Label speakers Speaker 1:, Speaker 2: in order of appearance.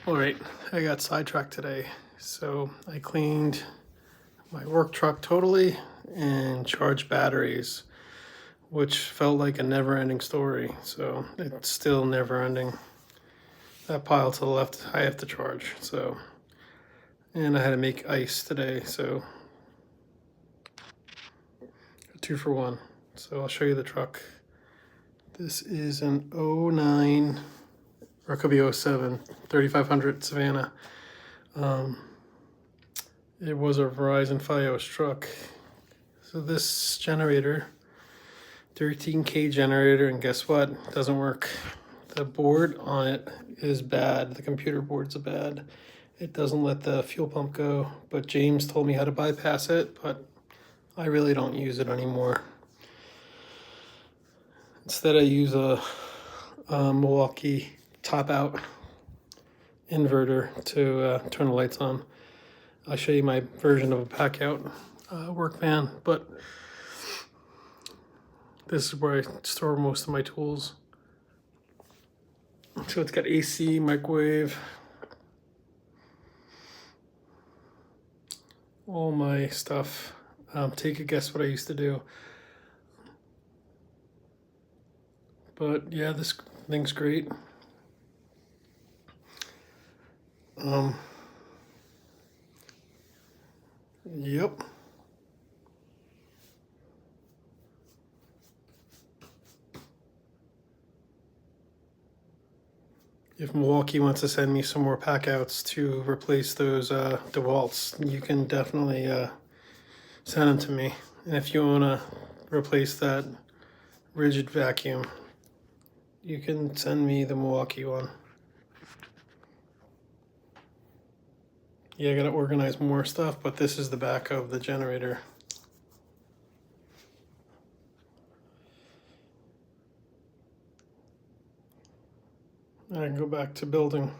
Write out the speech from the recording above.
Speaker 1: All right, I got sidetracked today. So I cleaned my work truck totally and charged batteries, which felt like a never-ending story. So it's still never-ending. That pile to the left, I have to charge. So, and I had to make ice today. So 2 for 1. So I'll show you the truck. This is an '09, or it could be '07, 3500 Savannah. It was a Verizon Fios truck. So this generator, 13K generator, and guess what? It doesn't work. The board on it is bad. The computer board's bad. It doesn't let the fuel pump go, but James told me how to bypass it, but I really don't use it anymore. Instead I use a Milwaukee top-out inverter to turn the lights on. I'll show you my version of a packout work van, but this is where I store most of my tools. So it's got AC, microwave, all my stuff. Take a guess what I used to do. But yeah, this thing's great. Yep. If Milwaukee wants to send me some more packouts to replace those DeWalt's, you can definitely send them to me. And if you want to replace that rigid vacuum, you can send me the Milwaukee one. Yeah, I gotta organize more stuff, but this is the back of the generator. I can go back to building.